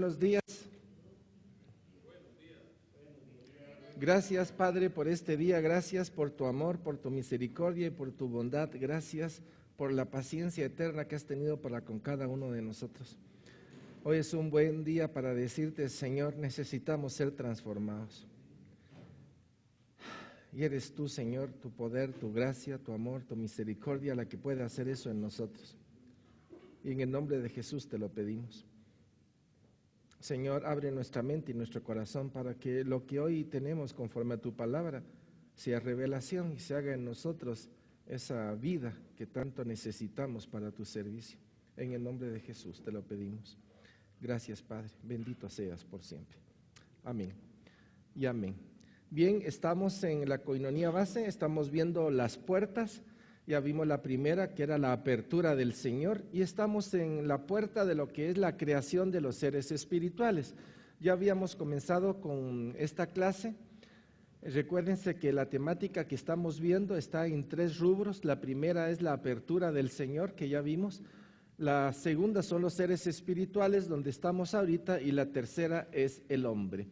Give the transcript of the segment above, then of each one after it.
buenos días. Gracias, Padre, por este día. Gracias por tu amor, por tu misericordia y por tu bondad. Gracias por la paciencia eterna que has tenido para con cada uno de nosotros. Hoy es un buen día para decirte, Señor, necesitamos ser transformados. Y eres tú, Señor, tu poder, tu gracia, tu amor, tu misericordia, la que puede hacer eso en nosotros. Y en el nombre de Jesús te lo pedimos. Señor, abre nuestra mente y nuestro corazón para que lo que hoy tenemos conforme a tu palabra sea revelación y se haga en nosotros esa vida que tanto necesitamos para tu servicio. En el nombre de Jesús te lo pedimos. Gracias, Padre. Bendito seas por siempre. Amén y amén. Bien, estamos en la Koinonía base, estamos viendo las puertas. Ya vimos la primera, que era la apertura del Señor, y estamos en la puerta de lo que es la creación de los seres espirituales. Ya habíamos comenzado con esta clase. Recuérdense que la temática que estamos viendo está en 3 rubros. La primera es la apertura del Señor, que ya vimos. La segunda son los seres espirituales, donde estamos ahorita, y la tercera es el hombre.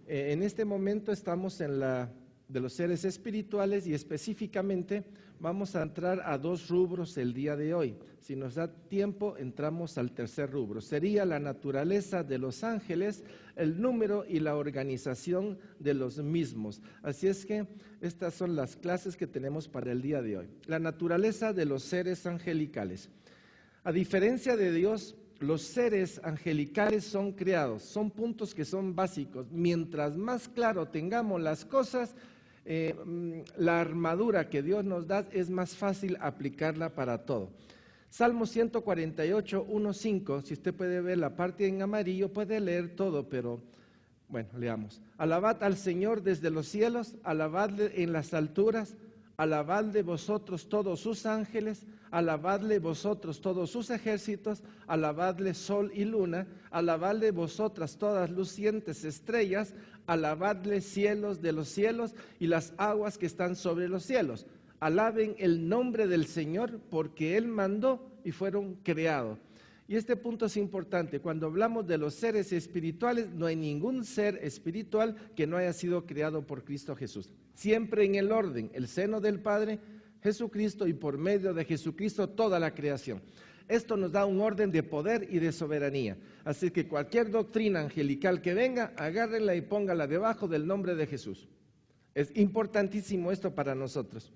En este momento estamos en la de los seres espirituales y específicamente vamos a entrar a 2 rubros el día de hoy. Si nos da tiempo, entramos al tercer rubro. Sería la naturaleza de los ángeles, el número y la organización de los mismos. Así es que estas son las clases que tenemos para el día de hoy. La naturaleza de los seres angelicales. A diferencia de Dios, los seres angelicales son creados, son puntos que son básicos. Mientras más claro tengamos las cosas, la armadura que Dios nos da es más fácil aplicarla para todo. Salmo 148, 1, 5, si usted puede ver la parte en amarillo, puede leer todo, pero bueno, leamos. Alabad al Señor desde los cielos, alabadle en las alturas, alabadle vosotros todos sus ángeles, alabadle vosotros todos sus ejércitos, alabadle sol y luna, alabadle vosotras todas lucientes estrellas, alabadle cielos de los cielos y las aguas que están sobre los cielos. Alaben el nombre del Señor porque Él mandó y fueron creados. Y este punto es importante. Cuando hablamos de los seres espirituales, no hay ningún ser espiritual que no haya sido creado por Cristo Jesús. Siempre en el orden, el seno del Padre, Jesucristo, y por medio de Jesucristo toda la creación. Esto nos da un orden de poder y de soberanía. Así que cualquier doctrina angelical que venga, agárrenla y póngala debajo del nombre de Jesús. Es importantísimo esto para nosotros.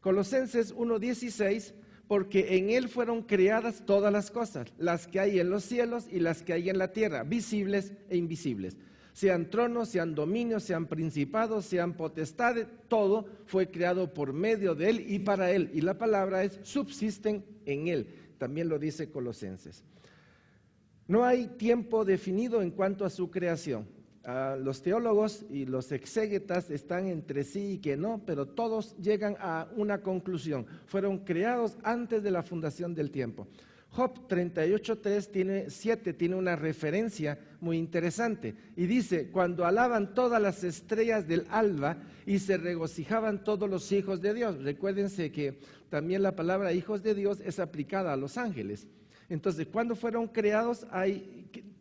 Colosenses 1:16, porque en Él fueron creadas todas las cosas, las que hay en los cielos y las que hay en la tierra, visibles e invisibles. Sean tronos, sean dominios, sean principados, sean potestades, todo fue creado por medio de Él y para Él. Y la palabra es, subsisten en Él. También lo dice Colosenses. No hay tiempo definido en cuanto a su creación. Los teólogos y los exégetas están entre sí y que no, pero todos llegan a una conclusión. Fueron creados antes de la fundación del tiempo. Job 38:3 tiene una referencia muy interesante y dice, cuando alaban todas las estrellas del alba y se regocijaban todos los hijos de Dios. Recuérdense que también la palabra hijos de Dios es aplicada a los ángeles. Entonces, ¿cuándo fueron creados?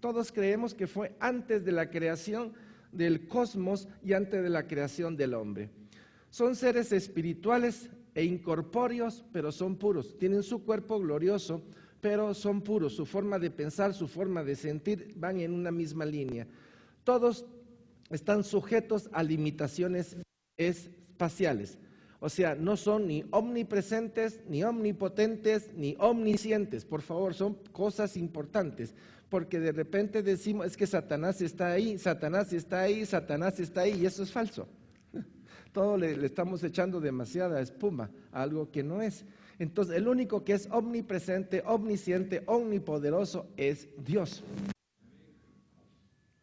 Todos creemos que fue antes de la creación del cosmos y antes de la creación del hombre. Son seres espirituales e incorpóreos, pero son puros. Tienen su cuerpo glorioso, pero son puros. Su forma de pensar, su forma de sentir van en una misma línea. Todos están sujetos a limitaciones espaciales. O sea, no son ni omnipresentes, ni omnipotentes, ni omniscientes. Por favor, son cosas importantes. Porque de repente decimos, es que Satanás está ahí, Satanás está ahí, Satanás está ahí, y eso es falso. Todo le estamos echando demasiada espuma a algo que no es. Entonces, el único que es omnipresente, omnisciente, omnipoderoso es Dios.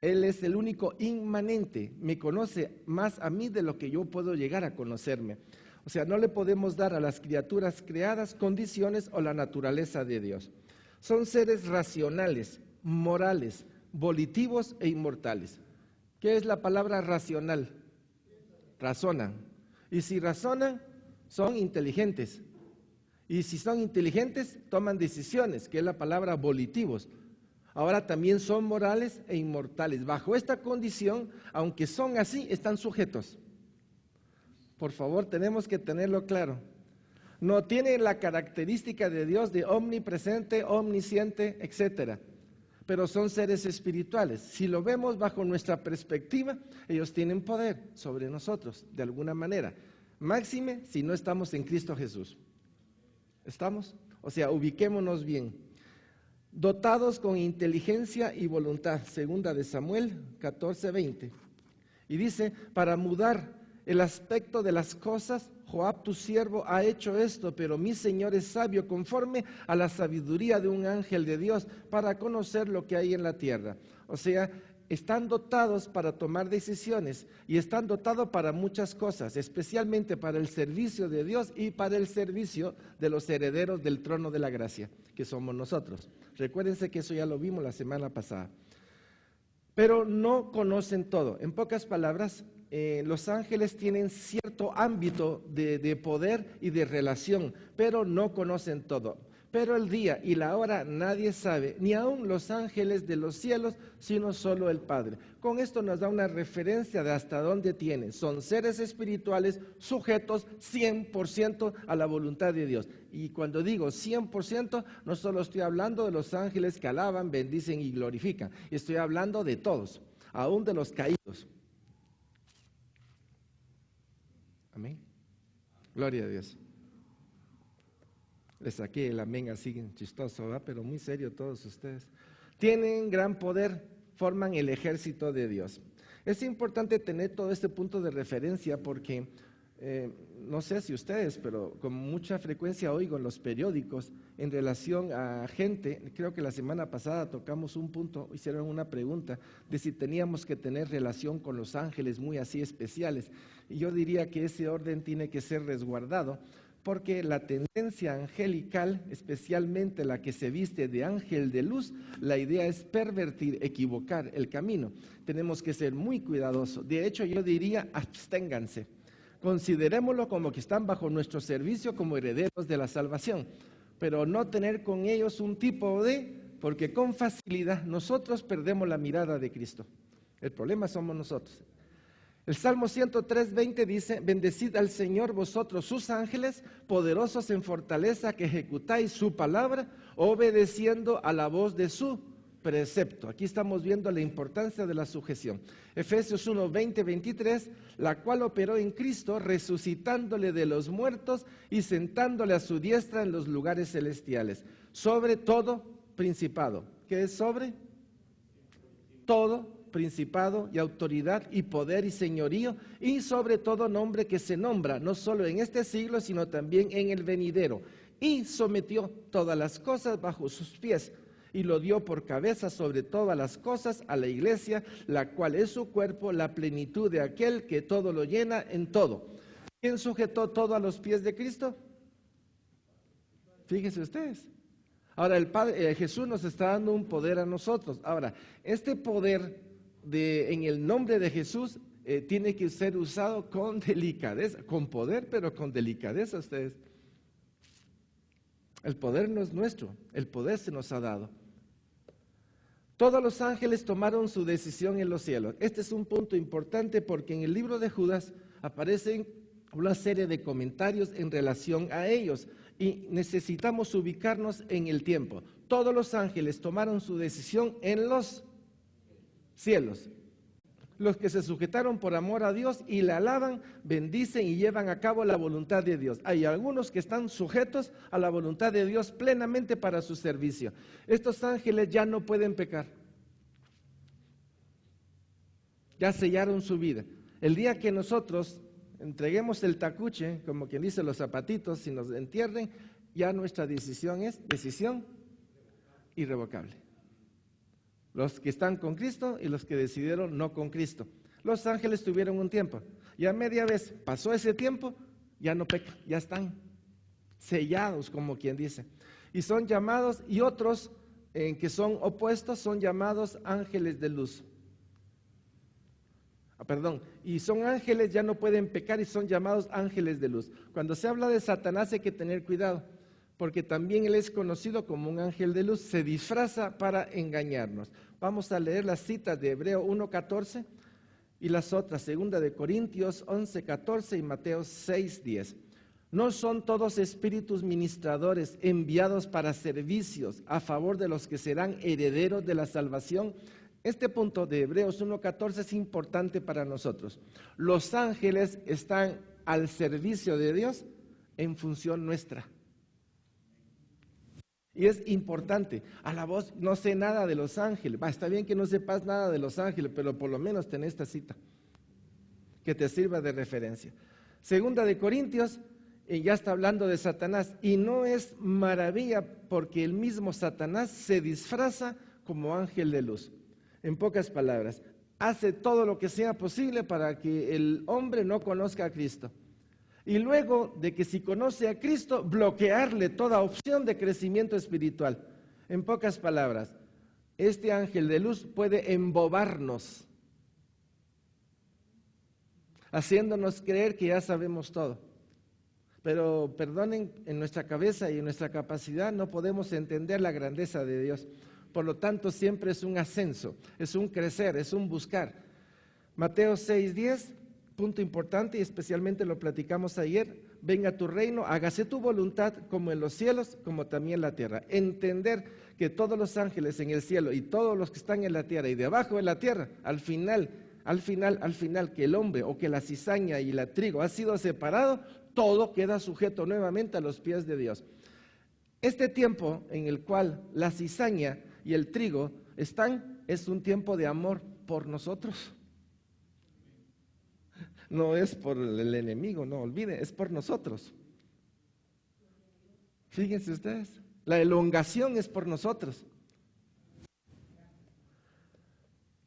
Él es el único inmanente, me conoce más a mí de lo que yo puedo llegar a conocerme. O sea, no le podemos dar a las criaturas creadas condiciones o la naturaleza de Dios. Son seres racionales, morales, volitivos e inmortales. ¿Qué es la palabra racional? Razonan. Y si razonan, son inteligentes. Y si son inteligentes, toman decisiones, que es la palabra volitivos. ahora también son morales e inmortales. Bajo esta condición, aunque son así, están sujetos. Por favor, tenemos que tenerlo claro. No tienen la característica de Dios de omnipresente, omnisciente, etcétera, pero son seres espirituales. Si lo vemos bajo nuestra perspectiva, ellos tienen poder sobre nosotros, de alguna manera. Máxime si no estamos en Cristo Jesús. ¿Estamos? O sea, ubiquémonos bien. Dotados con inteligencia y voluntad, segunda de Samuel 14:20. Y dice, para mudar el aspecto de las cosas, Joab tu siervo ha hecho esto, pero mi Señor es sabio conforme a la sabiduría de un ángel de Dios para conocer lo que hay en la tierra. O sea, están dotados para tomar decisiones y están dotados para muchas cosas, especialmente para el servicio de Dios y para el servicio de los herederos del trono de la gracia, que somos nosotros. Recuérdense que eso ya lo vimos la semana pasada. Pero no conocen todo. En pocas palabras, los ángeles tienen cierto ámbito de poder y de relación, pero no conocen todo. Pero el día y la hora nadie sabe, ni aun los ángeles de los cielos, sino solo el Padre. Con esto nos da una referencia de hasta dónde tienen. Son seres espirituales sujetos 100% a la voluntad de Dios. Y cuando digo 100%, no solo estoy hablando de los ángeles que alaban, bendicen y glorifican. Estoy hablando de todos, aún de los caídos. Amén. Gloria a Dios. Les saqué el amén así chistoso, ¿verdad? Pero muy serio todos ustedes. Tienen gran poder, forman el ejército de Dios. Es importante tener todo este punto de referencia porque, no sé si ustedes, pero con mucha frecuencia oigo en los periódicos en relación a gente, creo que la semana pasada tocamos un punto, hicieron una pregunta de si teníamos que tener relación con los ángeles muy así especiales. Y yo diría que ese orden tiene que ser resguardado, porque la tendencia angelical, especialmente la que se viste de ángel de luz, la idea es pervertir, equivocar el camino. Tenemos que ser muy cuidadosos. De hecho, yo diría, absténganse. Considerémoslo como que están bajo nuestro servicio como herederos de la salvación, pero no tener con ellos un tipo porque con facilidad nosotros perdemos la mirada de Cristo. El problema somos nosotros. El Salmo 103:20 dice, bendecid al Señor vosotros sus ángeles, poderosos en fortaleza que ejecutáis su palabra, obedeciendo a la voz de su precepto. Aquí estamos viendo la importancia de la sujeción. Efesios 1:20-23, la cual operó en Cristo, resucitándole de los muertos y sentándole a su diestra en los lugares celestiales, sobre todo principado. ¿Qué es sobre? Todo principado y autoridad y poder y señorío y sobre todo nombre que se nombra no solo en este siglo sino también en el venidero, y sometió todas las cosas bajo sus pies y lo dio por cabeza sobre todas las cosas a la iglesia, la cual es su cuerpo, la plenitud de aquel que todo lo llena en todo. ¿Quién sujetó todo a los pies de Cristo? Fíjense ustedes. Ahora el Padre, Jesús nos está dando un poder a nosotros. Ahora, este poder en el nombre de Jesús tiene que ser usado con delicadeza, con poder, pero con delicadeza ustedes. El poder no es nuestro, el poder se nos ha dado. Todos los ángeles tomaron su decisión en los cielos. Este es un punto importante porque en el libro de Judas aparecen una serie de comentarios en relación a ellos y necesitamos ubicarnos en el tiempo. Todos los ángeles tomaron su decisión en los cielos. Los que se sujetaron por amor a Dios y le alaban, bendicen y llevan a cabo la voluntad de Dios. Hay algunos que están sujetos a la voluntad de Dios plenamente para su servicio. Estos ángeles ya no pueden pecar. Ya sellaron su vida. El día que nosotros entreguemos el tacuche, como quien dice los zapatitos, si nos entierren, ya nuestra decisión es decisión irrevocable. Los que están con Cristo y los que decidieron no con Cristo. Los ángeles tuvieron un tiempo y a media vez pasó ese tiempo, ya no pecan, ya están sellados, como quien dice. Y son llamados, y otros que son opuestos son llamados ángeles de luz. Y son ángeles, ya no pueden pecar y son llamados ángeles de luz. Cuando se habla de Satanás hay que tener cuidado, porque también él es conocido como un ángel de luz, se disfraza para engañarnos. Vamos a leer las citas de Hebreo 1:14 y las otras, 2 de Corintios 11:14 y Mateo 6:10. ¿No son todos espíritus ministradores enviados para servicios a favor de los que serán herederos de la salvación? Este punto de Hebreos 1:14 es importante para nosotros. Los ángeles están al servicio de Dios en función nuestra. Y es importante. A la voz, no sé nada de los ángeles. Está bien que no sepas nada de los ángeles, pero por lo menos ten esta cita que te sirva de referencia. 2 de Corintios, ya está hablando de Satanás. Y no es maravilla porque el mismo Satanás se disfraza como ángel de luz. En pocas palabras, hace todo lo que sea posible para que el hombre no conozca a Cristo. Y luego de que si conoce a Cristo, bloquearle toda opción de crecimiento espiritual. En pocas palabras, este ángel de luz puede embobarnos, haciéndonos creer que ya sabemos todo. Pero perdonen, en nuestra cabeza y en nuestra capacidad no podemos entender la grandeza de Dios. Por lo tanto, siempre es un ascenso, es un crecer, es un buscar. Mateo 6:10, punto importante y especialmente lo platicamos ayer: venga tu reino, hágase tu voluntad como en los cielos, como también en la tierra. Entender que todos los ángeles en el cielo y todos los que están en la tierra y debajo de la tierra, al final, que el hombre o que la cizaña y la trigo ha sido separado, todo queda sujeto nuevamente a los pies de Dios. Este tiempo en el cual la cizaña y el trigo están, es un tiempo de amor por nosotros. No es por el enemigo, no olvide, es por nosotros. Fíjense ustedes, la elongación es por nosotros.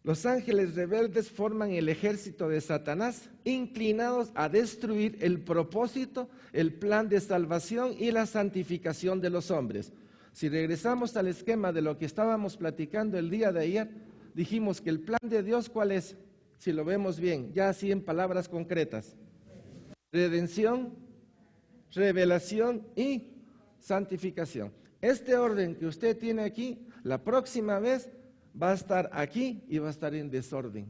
Los ángeles rebeldes forman el ejército de Satanás, inclinados a destruir el propósito, el plan de salvación y la santificación de los hombres. Si regresamos al esquema de lo que estábamos platicando el día de ayer, dijimos que el plan de Dios, ¿cuál es? Si lo vemos bien, ya así en palabras concretas: redención, revelación y santificación. Este orden que usted tiene aquí, la próxima vez va a estar aquí y va a estar en desorden.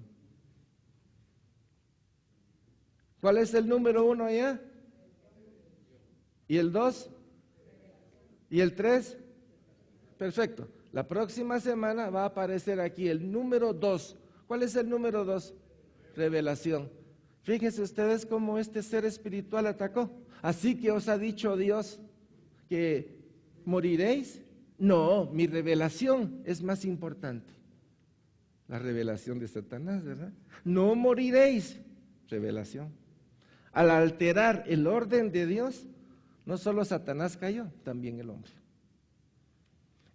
¿Cuál es el número 1 allá? ¿Y el 2? ¿Y el 3? Perfecto. La próxima semana va a aparecer aquí el número 2. ¿Cuál es el número 2? Revelación. Fíjense ustedes cómo este ser espiritual atacó. Así que os ha dicho Dios que moriréis. No, mi revelación es más importante. La revelación de Satanás, ¿verdad? No moriréis. Revelación. Al alterar el orden de Dios, no solo Satanás cayó, también el hombre.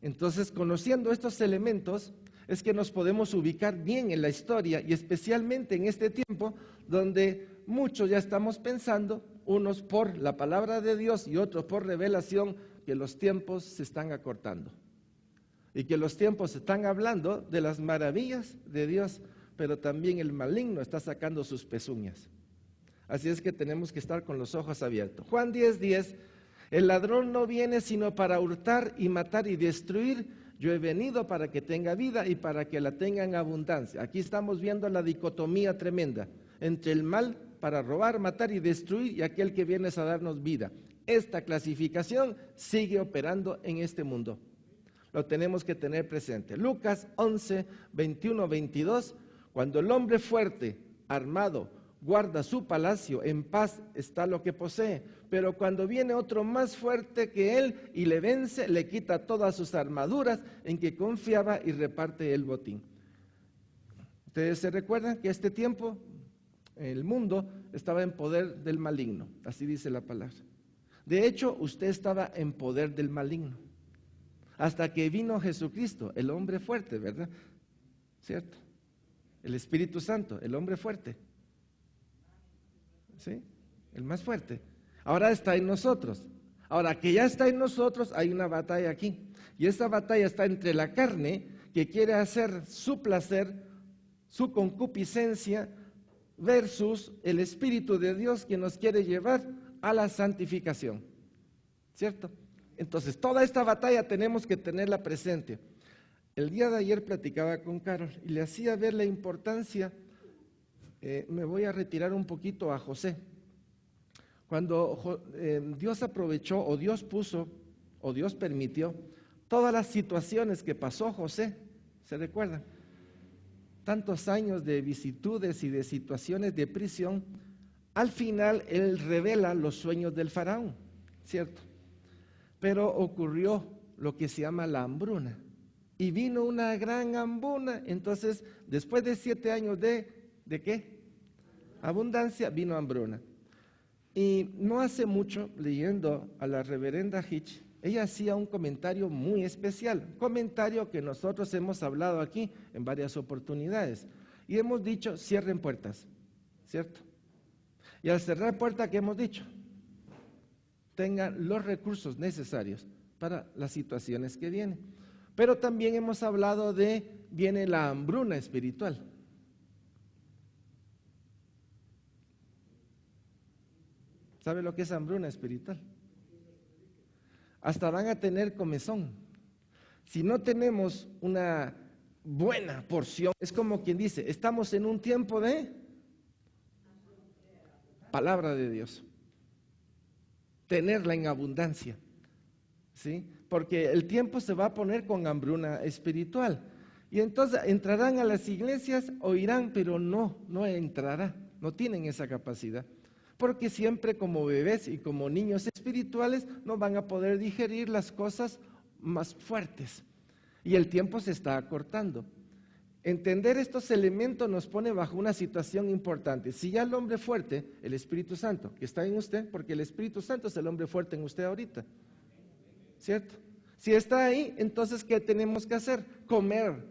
Entonces, conociendo estos elementos, es que nos podemos ubicar bien en la historia y especialmente en este tiempo donde muchos ya estamos pensando, unos por la palabra de Dios y otros por revelación, que los tiempos se están acortando y que los tiempos están hablando de las maravillas de Dios, pero también el maligno está sacando sus pezuñas. Así es que tenemos que estar con los ojos abiertos. Juan 10:10, el ladrón no viene sino para hurtar y matar y destruir. Yo he venido para que tenga vida y para que la tenga en abundancia. Aquí estamos viendo la dicotomía tremenda entre el mal para robar, matar y destruir y aquel que viene es a darnos vida. Esta clasificación sigue operando en este mundo. Lo tenemos que tener presente. Lucas 11:21-22, cuando el hombre fuerte, armado, guarda su palacio, en paz está lo que posee. Pero cuando viene otro más fuerte que él y le vence, le quita todas sus armaduras en que confiaba y reparte el botín. Ustedes se recuerdan que este tiempo el mundo estaba en poder del maligno, así dice la palabra. De hecho, usted estaba en poder del maligno, hasta que vino Jesucristo, el hombre fuerte, ¿verdad? ¿Cierto? El Espíritu Santo, el hombre fuerte. ¿Sí? El más fuerte. Ahora está en nosotros. Ahora que ya está en nosotros, hay una batalla aquí. Y esa batalla está entre la carne, que quiere hacer su placer, su concupiscencia, versus el Espíritu de Dios que nos quiere llevar a la santificación. ¿Cierto? Entonces, toda esta batalla tenemos que tenerla presente. El día de ayer platicaba con Carol y le hacía ver la importancia, me voy a retirar un poquito a José. Cuando Dios aprovechó o Dios puso o Dios permitió todas las situaciones que pasó José, ¿se recuerdan? Tantos años de vicitudes y de situaciones de prisión, al final él revela los sueños del faraón, ¿cierto? Pero ocurrió lo que se llama la hambruna y vino una gran hambruna. Entonces, después de 7 años ¿de qué? Abundancia, vino hambruna. Y no hace mucho, leyendo a la reverenda Hitch, ella hacía un comentario muy especial, comentario que nosotros hemos hablado aquí en varias oportunidades. Y hemos dicho, cierren puertas, ¿cierto? Y al cerrar puertas, ¿qué hemos dicho? Tengan los recursos necesarios para las situaciones que vienen. Pero también hemos hablado viene la hambruna espiritual. ¿Sabe lo que es hambruna espiritual? Hasta van a tener comezón. Si no tenemos una buena porción, es como quien dice, estamos en un tiempo de palabra de Dios. Tenerla en abundancia, ¿sí? Porque el tiempo se va a poner con hambruna espiritual. Y entonces entrarán a las iglesias, oirán, pero no entrará, no tienen esa capacidad. Porque siempre como bebés y como niños espirituales no van a poder digerir las cosas más fuertes. Y el tiempo se está acortando. Entender estos elementos nos pone bajo una situación importante. Si ya el hombre fuerte, el Espíritu Santo, que está en usted, porque el Espíritu Santo es el hombre fuerte en usted ahorita, ¿cierto? Si está ahí, entonces ¿qué tenemos que hacer? Comer.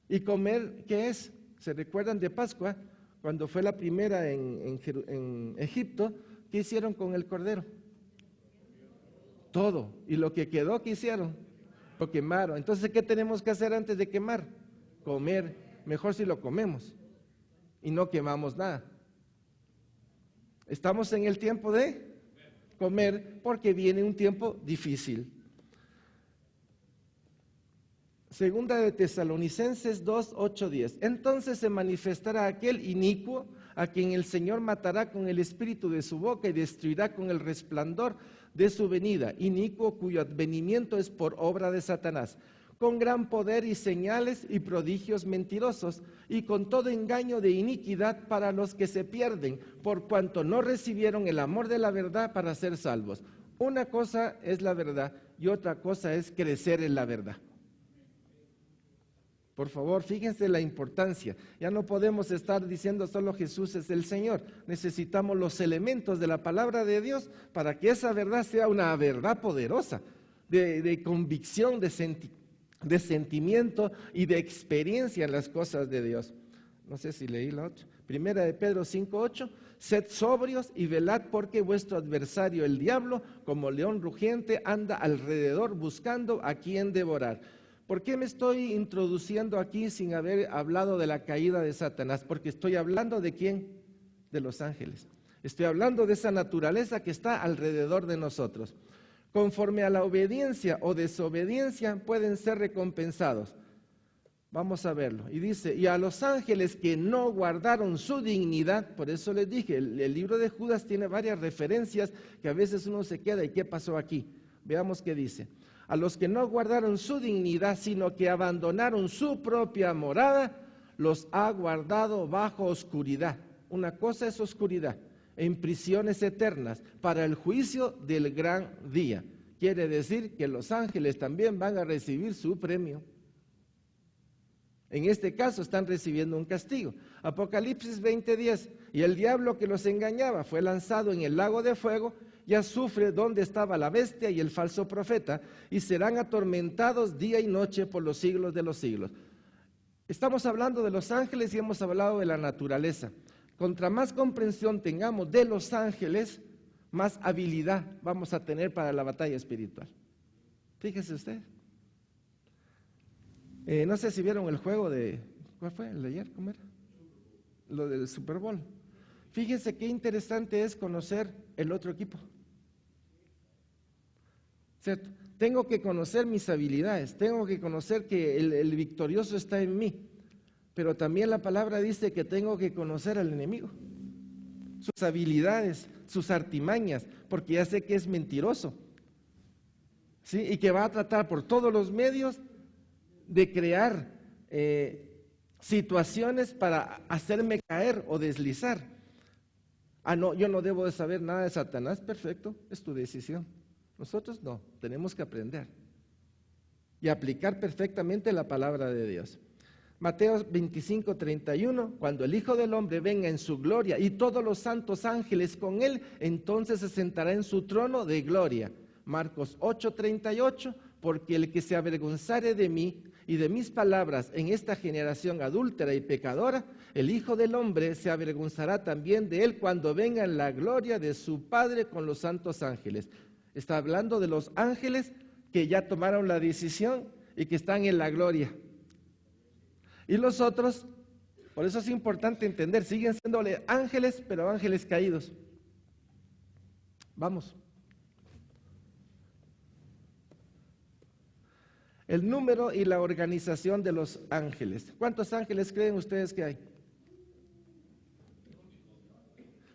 ¿Y comer qué es? ¿Se recuerdan de Pascua? Cuando fue la primera en Egipto, ¿qué hicieron con el cordero? Todo. Y lo que quedó, ¿qué hicieron? Lo quemaron. Entonces, ¿qué tenemos que hacer antes de quemar? Comer. Mejor si lo comemos y no quemamos nada. Estamos en el tiempo de comer porque viene un tiempo difícil. Segunda de Tesalonicenses 2, 8, 10. Entonces se manifestará aquel inicuo a quien el Señor matará con el espíritu de su boca y destruirá con el resplandor de su venida, inicuo cuyo advenimiento es por obra de Satanás, con gran poder y señales y prodigios mentirosos, y con todo engaño de iniquidad para los que se pierden, por cuanto no recibieron el amor de la verdad para ser salvos. Una cosa es la verdad y otra cosa es crecer en la verdad. Por favor, fíjense la importancia. Ya no podemos estar diciendo solo Jesús es el Señor. Necesitamos los elementos de la palabra de Dios para que esa verdad sea una verdad poderosa, de convicción, de sentimiento y de experiencia en las cosas de Dios. No sé si leí la otra. Primera de Pedro 5:8. Sed sobrios y velad porque vuestro adversario el diablo, como león rugiente, anda alrededor buscando a quien devorar. ¿Por qué me estoy introduciendo aquí sin haber hablado de la caída de Satanás? Porque estoy hablando ¿de quién? De los ángeles. Estoy hablando de esa naturaleza que está alrededor de nosotros. Conforme a la obediencia o desobediencia pueden ser recompensados. Vamos a verlo. Y dice, y a los ángeles que no guardaron su dignidad, por eso les dije, el libro de Judas tiene varias referencias que a veces uno se queda, ¿y qué pasó aquí? Veamos qué dice. A los que no guardaron su dignidad, sino que abandonaron su propia morada, los ha guardado bajo oscuridad. Una cosa es oscuridad, en prisiones eternas, para el juicio del gran día. Quiere decir que los ángeles también van a recibir su premio. En este caso están recibiendo un castigo. Apocalipsis 20:10. Y el diablo que los engañaba fue lanzado en el lago de fuego y azufre donde estaba la bestia y el falso profeta, y serán atormentados día y noche por los siglos de los siglos. Estamos hablando de los ángeles y hemos hablado de la naturaleza. Contra más comprensión tengamos de los ángeles, más habilidad vamos a tener para la batalla espiritual. Fíjese usted. No sé si vieron el juego de, ¿cuál fue? ¿El de ayer? ¿Cómo era? Lo del Super Bowl. Fíjense qué interesante es conocer el otro equipo. ¿cierto? Tengo que conocer mis habilidades, tengo que conocer que el victorioso está en mí, pero también la palabra dice que tengo que conocer al enemigo, sus habilidades, sus artimañas, porque ya sé que es mentiroso, ¿sí? Y que va a tratar por todos los medios de crear situaciones para hacerme caer o deslizar. Ah, no, yo no debo de saber nada de Satanás. Perfecto, es tu decisión. Nosotros no, tenemos que aprender y aplicar perfectamente la palabra de Dios. Mateo 25:31, cuando el Hijo del Hombre venga en su gloria y todos los santos ángeles con él, entonces se sentará en su trono de gloria. Marcos 8:38, porque el que se avergonzare de mí y de mis palabras en esta generación adúltera y pecadora, el Hijo del Hombre se avergonzará también de él cuando venga en la gloria de su Padre con los santos ángeles. Está hablando de los ángeles que ya tomaron la decisión y que están en la gloria. Y los otros, por eso es importante entender, siguen siendo ángeles, pero ángeles caídos. Vamos. El número y la organización de los ángeles. ¿Cuántos ángeles creen ustedes que hay?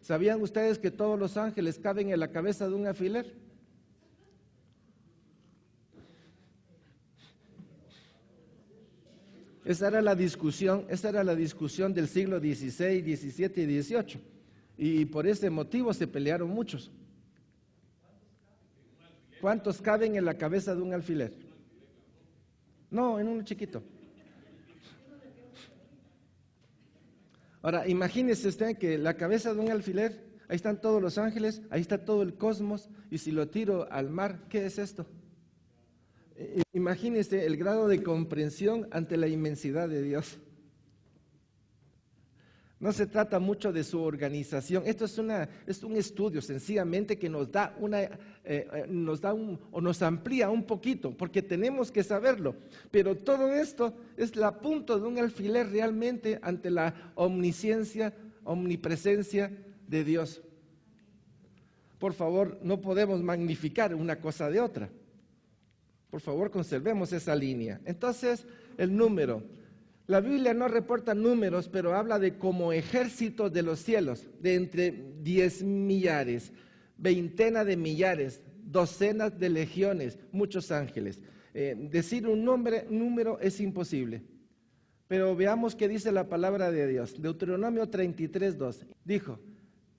¿Sabían ustedes que todos los ángeles caben en la cabeza de un alfiler? Esa era la discusión del siglo XVI, XVII y XVIII. Y por ese motivo se pelearon muchos. ¿Cuántos caben en la cabeza de un alfiler? No, en uno chiquito. Ahora, imagínese usted que la cabeza de un alfiler, ahí están todos los ángeles, ahí está todo el cosmos, y si lo tiro al mar, ¿qué es esto? Imagínese el grado de comprensión ante la inmensidad de Dios. No se trata mucho de su organización. Esto es un estudio sencillamente que nos amplía un poquito, porque tenemos que saberlo. Pero todo esto es la punta de un alfiler realmente ante la omnisciencia, omnipresencia de Dios. Por favor, no podemos magnificar una cosa de otra. Por favor, conservemos esa línea. Entonces, el número. La Biblia no reporta números, pero habla de como ejércitos de los cielos, de entre 10 millares, veintena de millares, docenas de legiones, muchos ángeles. Decir un número es imposible. Pero veamos qué dice la palabra de Dios. Deuteronomio 33:2. Dijo,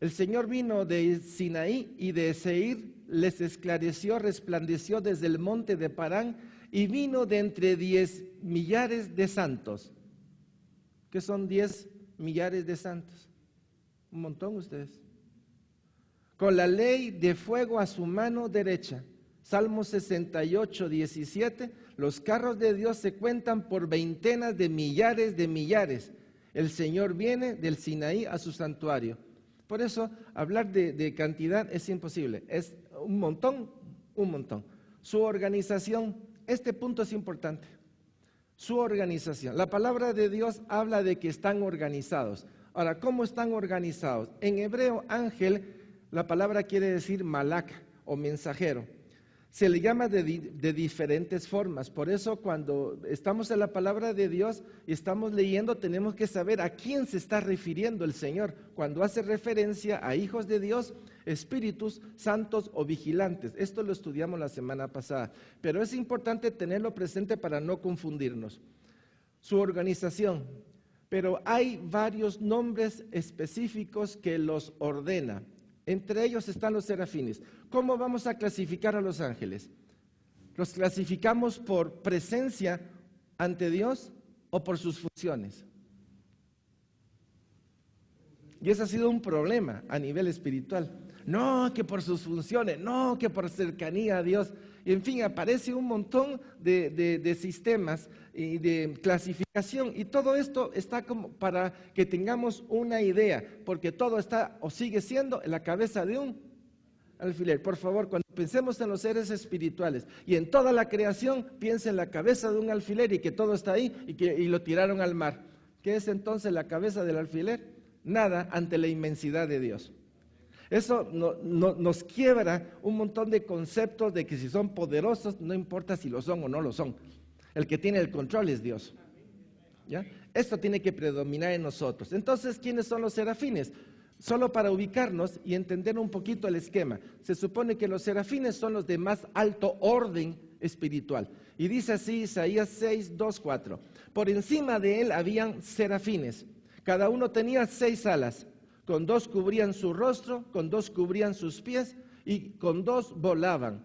el Señor vino de Sinaí y de Seir, les esclareció, resplandeció desde el monte de Parán y vino de entre 10 millares de santos. ¿Qué son 10 millares de santos? Un montón ustedes. Con la ley de fuego a su mano derecha. Salmo 68:17, los carros de Dios se cuentan por veintenas de millares de millares. El Señor viene del Sinaí a su santuario. Por eso, hablar de cantidad es imposible. Es un montón, un montón. Su organización, este punto es importante. Su organización. La palabra de Dios habla de que están organizados. Ahora, ¿cómo están organizados? En hebreo, ángel, la palabra quiere decir malak o mensajero. Se le llama de diferentes formas. Por eso cuando estamos en la palabra de Dios y estamos leyendo, tenemos que saber a quién se está refiriendo el Señor. Cuando hace referencia a hijos de Dios, espíritus santos o vigilantes. Esto lo estudiamos la semana pasada. Pero es importante tenerlo presente para no confundirnos. Su organización. Pero hay varios nombres específicos que los ordena. Entre ellos están los serafines. ¿Cómo vamos a clasificar a los ángeles? ¿Los clasificamos por presencia ante Dios o por sus funciones? Y ese ha sido un problema a nivel espiritual. No, que por sus funciones, no, que por cercanía a Dios. Y en fin, aparece un montón de sistemas y de clasificación. Y todo esto está como para que tengamos una idea, porque todo está o sigue siendo en la cabeza de un alfiler. Por favor, cuando pensemos en los seres espirituales y en toda la creación, piensa en la cabeza de un alfiler y que todo está ahí y lo tiraron al mar. ¿Qué es entonces la cabeza del alfiler? Nada ante la inmensidad de Dios. Eso nos quiebra un montón de conceptos de que si son poderosos, no importa si lo son o no lo son. El que tiene el control es Dios. ¿Ya? Esto tiene que predominar en nosotros. Entonces, ¿quiénes son los serafines? Solo para ubicarnos y entender un poquito el esquema. Se supone que los serafines son los de más alto orden espiritual. Y dice así Isaías 6, 2, 4. Por encima de él habían serafines. Cada uno tenía 6 alas. Con 2 cubrían su rostro, con 2 cubrían sus pies y con 2 volaban.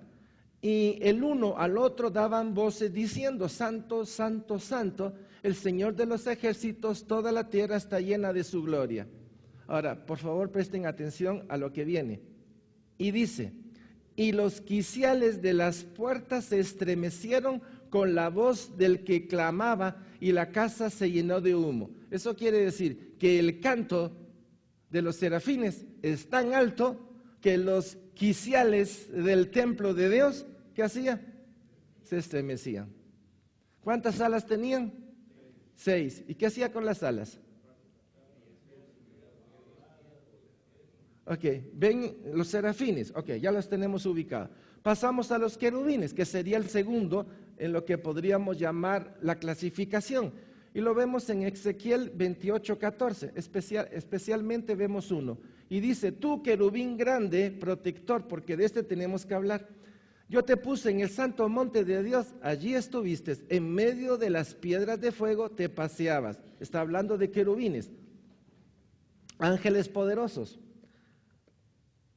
Y el uno al otro daban voces diciendo: Santo, Santo, Santo, el Señor de los ejércitos, toda la tierra está llena de su gloria. Ahora, por favor, presten atención a lo que viene. Y dice: y los quiciales de las puertas se estremecieron con la voz del que clamaba, y la casa se llenó de humo. Eso quiere decir que el canto de los serafines es tan alto que los quiciales del templo de Dios, ¿qué hacía? Se estremecían. ¿Cuántas alas tenían? 6. ¿Y qué hacía con las alas? Ok, ven los serafines, ok, ya los tenemos ubicados. Pasamos a los querubines, que sería el segundo en lo que podríamos llamar la clasificación. Y lo vemos en Ezequiel 28, 14, especialmente vemos uno. Y dice: tú, querubín grande, protector, porque de este tenemos que hablar. Yo te puse en el santo monte de Dios, allí estuviste, en medio de las piedras de fuego te paseabas. Está hablando de querubines, ángeles poderosos.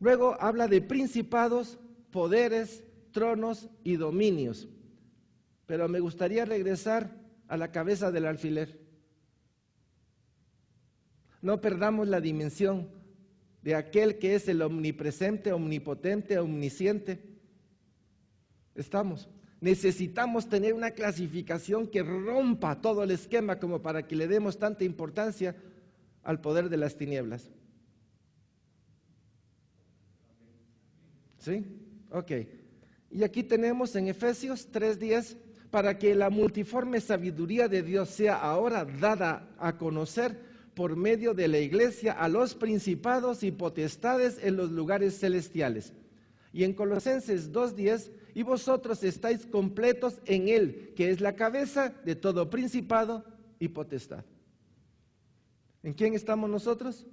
Luego habla de principados, poderes, tronos y dominios. Pero me gustaría regresar a la cabeza del alfiler. No perdamos la dimensión de aquel que es el omnipresente, omnipotente, omnisciente. Necesitamos tener una clasificación que rompa todo el esquema como para que le demos tanta importancia al poder de las tinieblas. ¿Sí? Ok. Y aquí tenemos en Efesios 3:10, para que la multiforme sabiduría de Dios sea ahora dada a conocer por medio de la iglesia a los principados y potestades en los lugares celestiales. Y en Colosenses 2:10, y vosotros estáis completos en Él, que es la cabeza de todo principado y potestad. ¿En quién estamos nosotros?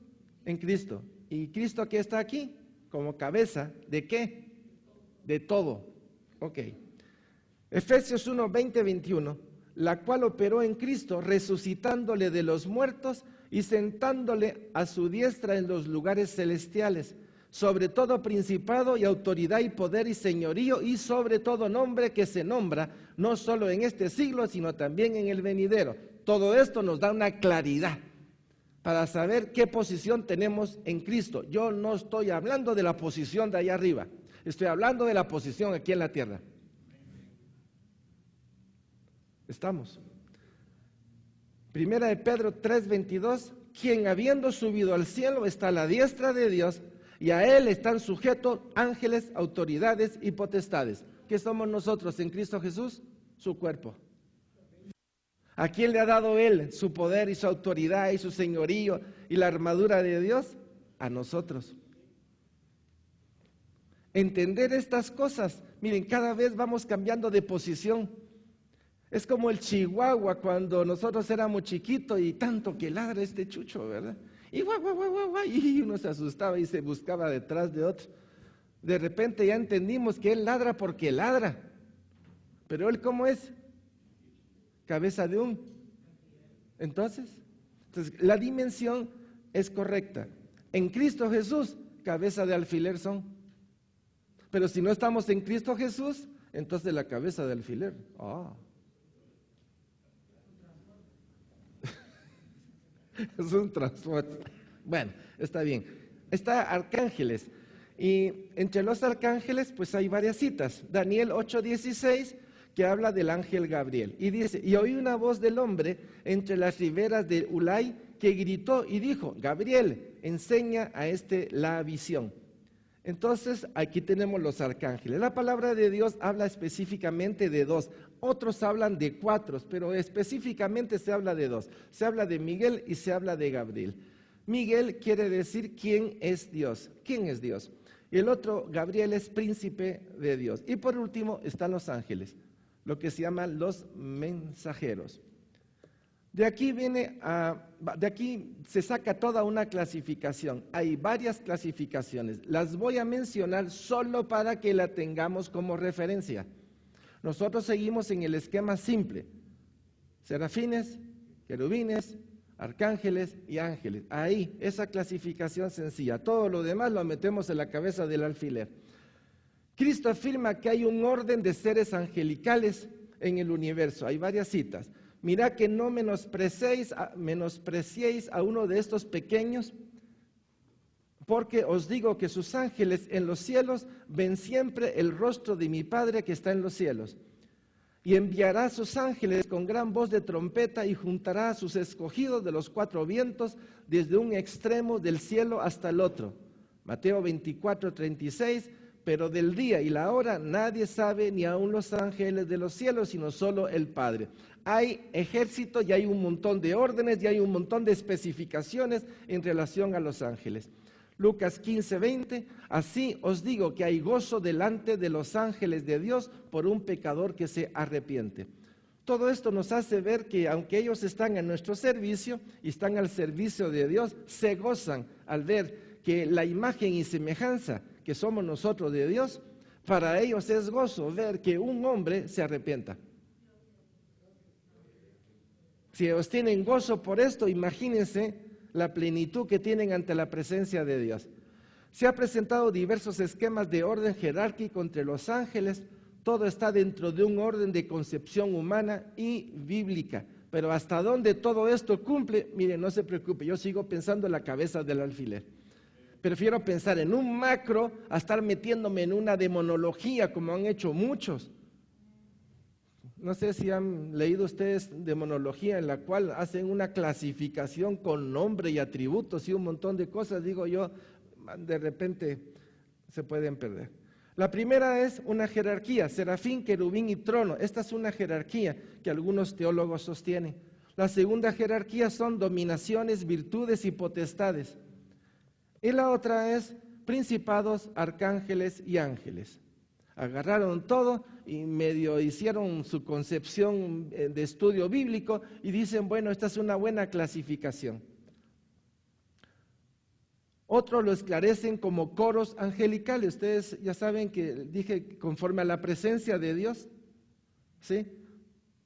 En Cristo. ¿Y Cristo qué está aquí? Como cabeza, ¿de qué? De todo. Ok. Efesios 1, 20, 21, la cual operó en Cristo, resucitándole de los muertos y sentándole a su diestra en los lugares celestiales, sobre todo principado y autoridad y poder y señorío, y sobre todo nombre que se nombra, no solo en este siglo, sino también en el venidero. Todo esto nos da una claridad para saber qué posición tenemos en Cristo. Yo no estoy hablando de la posición de allá arriba, estoy hablando de la posición aquí en la tierra. ¿Estamos? Primera de Pedro 3:22, quien habiendo subido al cielo está a la diestra de Dios, y a Él están sujetos ángeles, autoridades y potestades. ¿Qué somos nosotros en Cristo Jesús? Su cuerpo. ¿A quién le ha dado Él su poder y su autoridad y su señorío y la armadura de Dios? A nosotros. Entender estas cosas, miren, cada vez vamos cambiando de posición. Es como el chihuahua cuando nosotros éramos chiquitos y tanto que ladra este chucho, ¿verdad? Y guau, guau, guau, guau, guau, y uno se asustaba y se buscaba detrás de otro. De repente ya entendimos que él ladra porque ladra. Pero él, ¿cómo es? Cabeza de un. Entonces, la dimensión es correcta. En Cristo Jesús, cabeza de alfiler son. Pero si no estamos en Cristo Jesús, entonces la cabeza de alfiler. Es un transporte. Bueno, está bien. Está arcángeles. Y entre los arcángeles, pues hay varias citas. Daniel 8:16, que habla del ángel Gabriel. Y dice: y oí una voz del hombre entre las riberas de Ulai, que gritó y dijo: Gabriel, enseña a la visión. Entonces, aquí tenemos los arcángeles. La palabra de Dios habla específicamente de 2. Otros hablan de 4, pero específicamente se habla de 2. Se habla de Miguel y se habla de Gabriel. Miguel quiere decir quién es Dios. ¿Quién es Dios? Y el otro, Gabriel, es príncipe de Dios. Y por último están los ángeles, lo que se llaman los mensajeros. De aquí se saca toda una clasificación. Hay varias clasificaciones. Las voy a mencionar solo para que la tengamos como referencia. Nosotros seguimos en el esquema simple: serafines, querubines, arcángeles y ángeles. Ahí, esa clasificación sencilla. Todo lo demás lo metemos en la cabeza del alfiler. Cristo afirma que hay un orden de seres angelicales en el universo. Hay varias citas. Mirad que no menospreciéis a uno de estos pequeños, porque os digo que sus ángeles en los cielos ven siempre el rostro de mi Padre que está en los cielos. Y enviará a sus ángeles con gran voz de trompeta y juntará a sus escogidos de los cuatro vientos desde un extremo del cielo hasta el otro. Mateo 24:36. Pero del día y la hora nadie sabe, ni aun los ángeles de los cielos, sino solo el Padre. Hay ejército y hay un montón de órdenes y hay un montón de especificaciones en relación a los ángeles. Lucas 15:20, así os digo que hay gozo delante de los ángeles de Dios por un pecador que se arrepiente. Todo esto nos hace ver que aunque ellos están en nuestro servicio y están al servicio de Dios, se gozan al ver que la imagen y semejanza que somos nosotros de Dios, para ellos es gozo ver que un hombre se arrepienta. Si ellos tienen gozo por esto, imagínense la plenitud que tienen ante la presencia de Dios. Se ha presentado diversos esquemas de orden jerárquico entre los ángeles. Todo está dentro de un orden de concepción humana y bíblica. Pero hasta dónde todo esto cumple, miren, no se preocupe, yo sigo pensando en la cabeza del alfiler. Prefiero pensar en un macro a estar metiéndome en una demonología como han hecho muchos. No sé si han leído ustedes demonología en la cual hacen una clasificación con nombre y atributos y un montón de cosas. Digo yo, de repente se pueden perder. La primera es una jerarquía: serafín, querubín y trono. Esta es una jerarquía que algunos teólogos sostienen. La segunda jerarquía son dominaciones, virtudes y potestades. Y la otra es principados, arcángeles y ángeles. Agarraron todo y medio hicieron su concepción de estudio bíblico y dicen, bueno, esta es una buena clasificación. Otros lo esclarecen como coros angelicales. Ustedes ya saben que dije conforme a la presencia de Dios, ¿sí?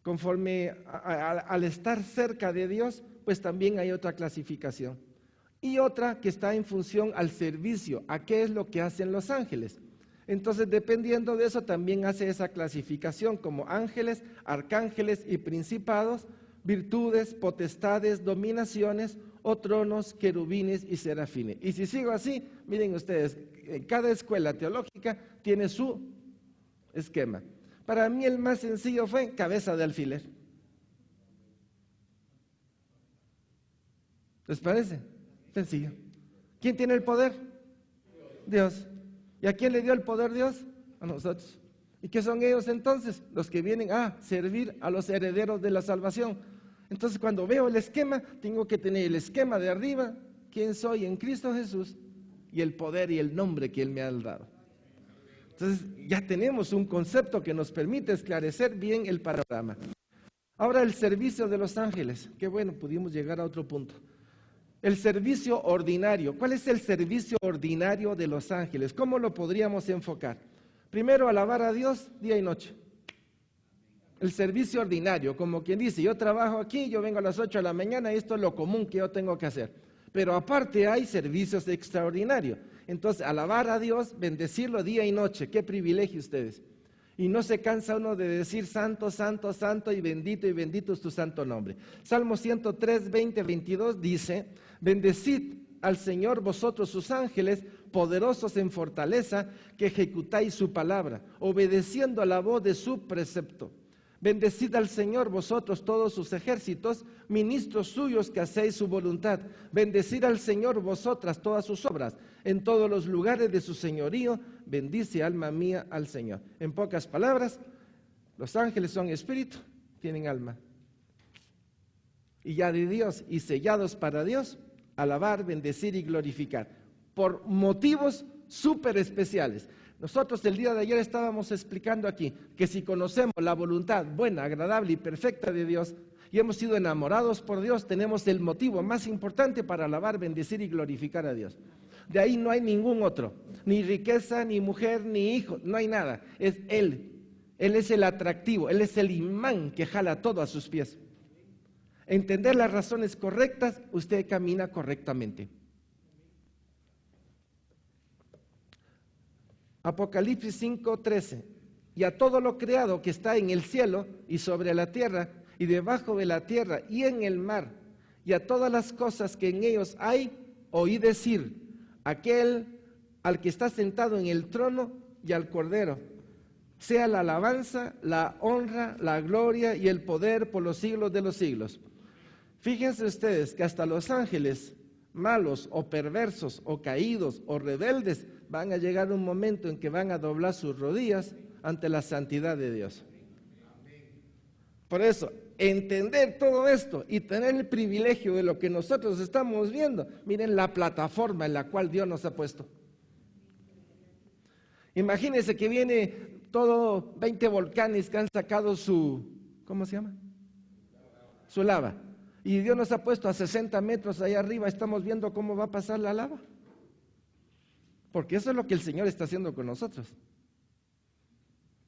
Conforme al estar cerca de Dios, pues también hay otra clasificación. Y otra que está en función al servicio, a qué es lo que hacen los ángeles. Entonces, dependiendo de eso, también hace esa clasificación como ángeles, arcángeles y principados, virtudes, potestades, dominaciones o tronos, querubines y serafines. Y si sigo así, miren ustedes, cada escuela teológica tiene su esquema. Para mí el más sencillo fue cabeza de alfiler. ¿Les parece? Sencillo. ¿Quién tiene el poder? Dios. ¿Y a quién le dio el poder Dios? A nosotros. ¿Y qué son ellos entonces? Los que vienen a servir a los herederos de la salvación. Entonces cuando veo el esquema, tengo que tener el esquema de arriba, quién soy en Cristo Jesús, y el poder y el nombre que Él me ha dado. Entonces ya tenemos un concepto que nos permite esclarecer bien el panorama. Ahora el servicio de los ángeles. Qué bueno, pudimos llegar a otro punto. El servicio ordinario. ¿Cuál es el servicio ordinario de los ángeles? ¿Cómo lo podríamos enfocar? Primero, alabar a Dios día y noche. El servicio ordinario, como quien dice, yo trabajo aquí, yo vengo a las 8 de la mañana y esto es lo común que yo tengo que hacer. Pero aparte hay servicios extraordinarios. Entonces, alabar a Dios, bendecirlo día y noche. Qué privilegio ustedes. Y no se cansa uno de decir santo, santo, santo y bendito es tu santo nombre. Salmo 103, 20, 22 dice, bendecid al Señor vosotros sus ángeles, poderosos en fortaleza, que ejecutáis su palabra, obedeciendo a la voz de su precepto. Bendecid al Señor vosotros todos sus ejércitos, ministros suyos que hacéis su voluntad. Bendecid al Señor vosotras todas sus obras, en todos los lugares de su señorío. Bendice alma mía al Señor. En pocas palabras, los ángeles son espíritu, tienen alma. Y ya de Dios y sellados para Dios, alabar, bendecir y glorificar, por motivos súper especiales. Nosotros el día de ayer estábamos explicando aquí que si conocemos la voluntad buena, agradable y perfecta de Dios y hemos sido enamorados por Dios, tenemos el motivo más importante para alabar, bendecir y glorificar a Dios. De ahí no hay ningún otro, ni riqueza, ni mujer, ni hijo, no hay nada. Es Él. Él es el atractivo, Él es el imán que jala todo a sus pies. Entender las razones correctas, usted camina correctamente. Apocalipsis 5:13. Y a todo lo creado que está en el cielo y sobre la tierra y debajo de la tierra y en el mar, y a todas las cosas que en ellos hay, oí decir, aquel al que está sentado en el trono y al Cordero, sea la alabanza, la honra, la gloria y el poder por los siglos de los siglos. Fíjense ustedes que hasta los ángeles malos o perversos o caídos o rebeldes van a llegar un momento en que van a doblar sus rodillas ante la santidad de Dios. Por eso, entender todo esto y tener el privilegio de lo que nosotros estamos viendo, miren la plataforma en la cual Dios nos ha puesto. Imagínense que viene todo 20 volcanes que han sacado su, ¿cómo se llama? Su lava. Y Dios nos ha puesto a 60 metros allá arriba, estamos viendo cómo va a pasar la lava. Porque eso es lo que el Señor está haciendo con nosotros.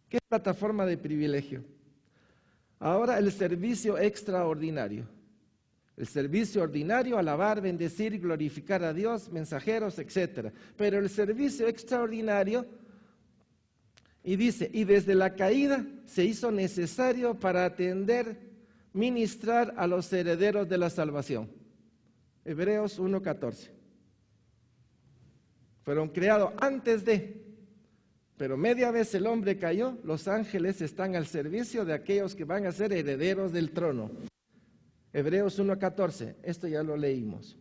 ¿Qué plataforma de privilegio? Ahora el servicio extraordinario. El servicio ordinario, alabar, bendecir, glorificar a Dios, mensajeros, etc. Pero el servicio extraordinario, y dice, y desde la caída se hizo necesario para atender, ministrar a los herederos de la salvación. Hebreos 1:14. Fueron creados antes de, pero media vez el hombre cayó, los ángeles están al servicio de aquellos que van a ser herederos del trono. Hebreos 1:14, esto ya lo leímos.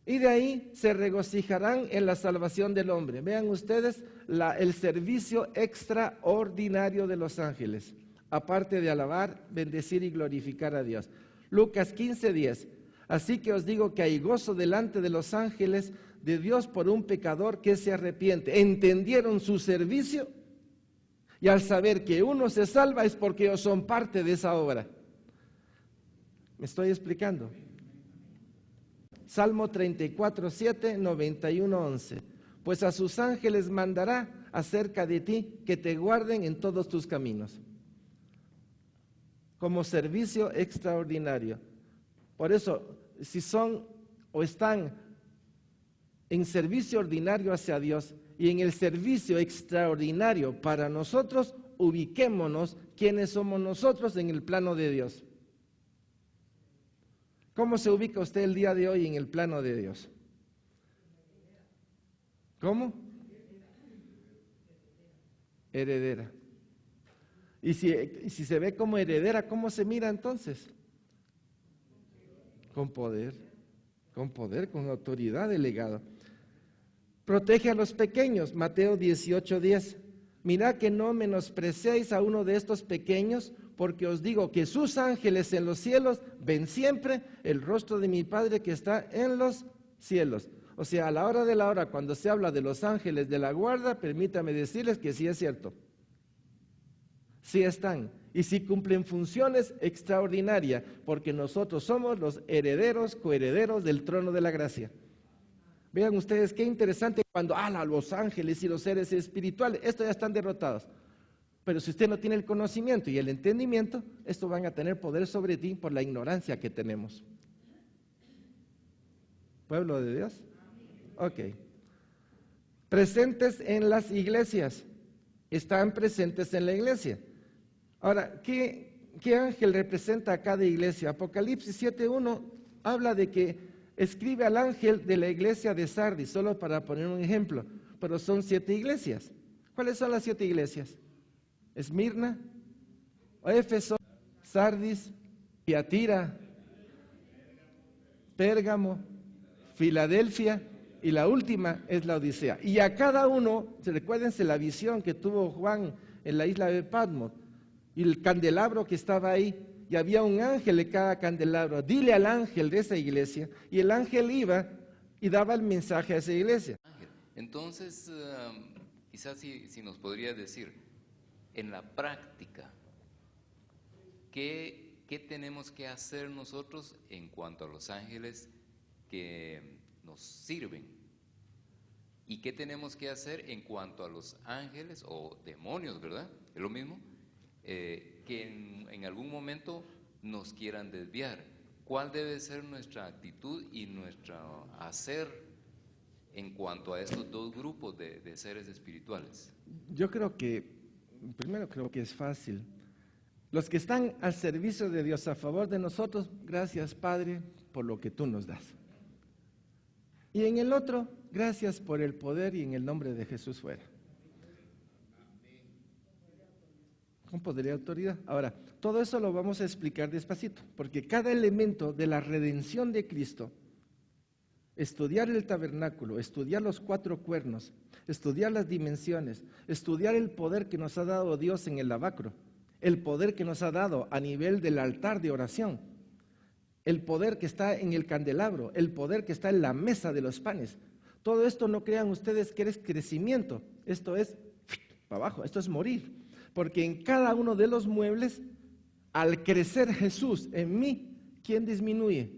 Y de ahí se regocijarán en la salvación del hombre. Vean ustedes el servicio extraordinario de los ángeles, aparte de alabar, bendecir y glorificar a Dios. Lucas 15:10. Así que os digo que hay gozo delante de los ángeles de Dios por un pecador que se arrepiente. Entendieron su servicio y al saber que uno se salva es porque ellos son parte de esa obra. ¿Me estoy explicando? Salmo 34:7, 91:11. Pues a sus ángeles mandará acerca de ti que te guarden en todos tus caminos. Como servicio extraordinario. Por eso, si son o están en servicio ordinario hacia Dios y en el servicio extraordinario para nosotros, ubiquémonos quiénes somos nosotros en el plano de Dios. ¿Cómo se ubica usted el día de hoy en el plano de Dios? ¿Cómo? Heredera. Y si se ve como heredera, ¿cómo se mira entonces? Con poder, con autoridad delegada. Protege a los pequeños, Mateo 18:10. Mirad que no menospreciéis a uno de estos pequeños, porque os digo que sus ángeles en los cielos ven siempre el rostro de mi Padre que está en los cielos. O sea, a la hora de la hora, cuando se habla de los ángeles de la guarda, permítame decirles que sí es cierto. Sí están. Y sí cumplen funciones extraordinarias, porque nosotros somos los herederos, coherederos del trono de la gracia. Vean ustedes qué interesante cuando los ángeles y los seres espirituales, estos ya están derrotados. Pero si usted no tiene el conocimiento y el entendimiento, estos van a tener poder sobre ti por la ignorancia que tenemos. ¿Pueblo de Dios? Ok. Presentes en las iglesias. Están presentes en la iglesia. Ahora, ¿qué ángel representa a cada iglesia? Apocalipsis 7:1 habla de que escribe al ángel de la iglesia de Sardis, solo para poner un ejemplo, pero son 7 iglesias. ¿Cuáles son las 7 iglesias? Esmirna, Éfeso, Sardis, Tiatira, Pérgamo, Filadelfia y la última es la Odisea. Y a cada uno, recuérdense la visión que tuvo Juan en la isla de Patmos y el candelabro que estaba ahí y había un ángel de cada candelabro. Dile al ángel de esa iglesia, y el ángel iba y daba el mensaje a esa iglesia. Entonces, quizás si nos podría decir, en la práctica, ¿qué tenemos que hacer nosotros en cuanto a los ángeles que nos sirven? ¿Y qué tenemos que hacer en cuanto a los ángeles o demonios, verdad? Es lo mismo, que en algún momento nos quieran desviar. ¿Cuál debe ser nuestra actitud y nuestro hacer en cuanto a estos dos grupos de seres espirituales? Yo primero creo que es fácil. Los que están al servicio de Dios, a favor de nosotros, gracias Padre por lo que tú nos das. Y en el otro, gracias por el poder y en el nombre de Jesús fuera. Con poder y autoridad. Ahora, todo eso lo vamos a explicar despacito, porque cada elemento de la redención de Cristo, estudiar el tabernáculo, estudiar los 4 cuernos, estudiar las dimensiones, estudiar el poder que nos ha dado Dios en el lavacro, el poder que nos ha dado a nivel del altar de oración, el poder que está en el candelabro, el poder que está en la mesa de los panes. Todo esto no crean ustedes que es crecimiento, esto es para abajo, esto es morir. Porque en cada uno de los muebles, al crecer Jesús en mí, ¿quién disminuye?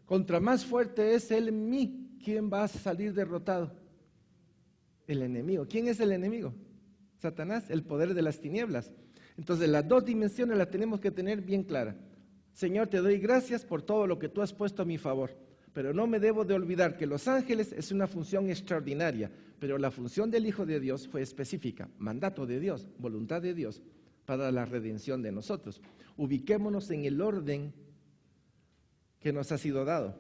Contra más fuerte es Él en mí, ¿quién va a salir derrotado? El enemigo. ¿Quién es el enemigo? Satanás, el poder de las tinieblas. Entonces las 2 dimensiones las tenemos que tener bien claras. Señor, te doy gracias por todo lo que tú has puesto a mi favor, pero no me debo de olvidar que los ángeles es una función extraordinaria, pero la función del Hijo de Dios fue específica, mandato de Dios, voluntad de Dios para la redención de nosotros. Ubiquémonos en el orden que nos ha sido dado.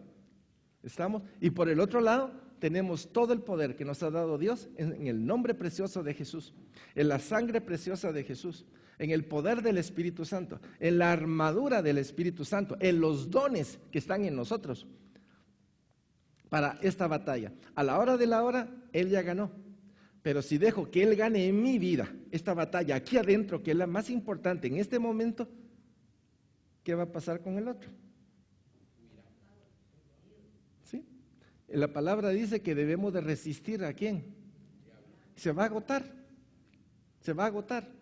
¿Estamos? Y por el otro lado, tenemos todo el poder que nos ha dado Dios en el nombre precioso de Jesús, en la sangre preciosa de Jesús, en el poder del Espíritu Santo, en la armadura del Espíritu Santo, en los dones que están en nosotros para esta batalla. A la hora de la hora, Él ya ganó. Pero si dejo que Él gane en mi vida esta batalla aquí adentro, que es la más importante en este momento, ¿qué va a pasar con el otro? ¿Sí? La palabra dice que debemos de resistir ¿a quién? Se va a agotar. Se va a agotar.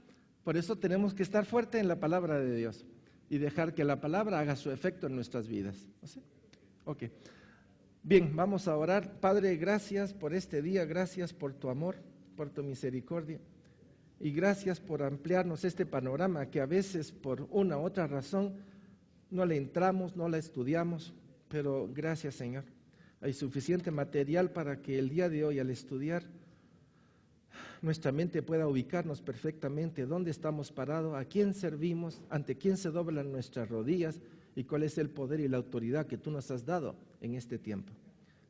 Por eso tenemos que estar fuertes en la palabra de Dios y dejar que la palabra haga su efecto en nuestras vidas. ¿Sí? Ok. Bien, vamos a orar. Padre, gracias por este día, gracias por tu amor, por tu misericordia y gracias por ampliarnos este panorama que a veces por una u otra razón no le entramos, no la estudiamos, pero gracias Señor. Hay suficiente material para que el día de hoy al estudiar nuestra mente pueda ubicarnos perfectamente dónde estamos parados, a quién servimos, ante quién se doblan nuestras rodillas y cuál es el poder y la autoridad que tú nos has dado en este tiempo.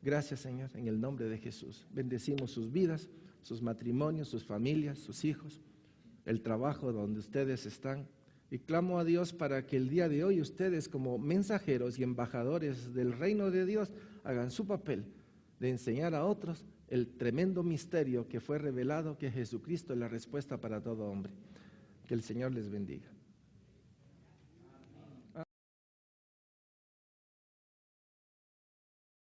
Gracias, Señor, en el nombre de Jesús. Bendecimos sus vidas, sus matrimonios, sus familias, sus hijos, el trabajo donde ustedes están. Y clamo a Dios para que el día de hoy ustedes como mensajeros y embajadores del reino de Dios hagan su papel de enseñar a otros el tremendo misterio que fue revelado, que Jesucristo es la respuesta para todo hombre. Que el Señor les bendiga.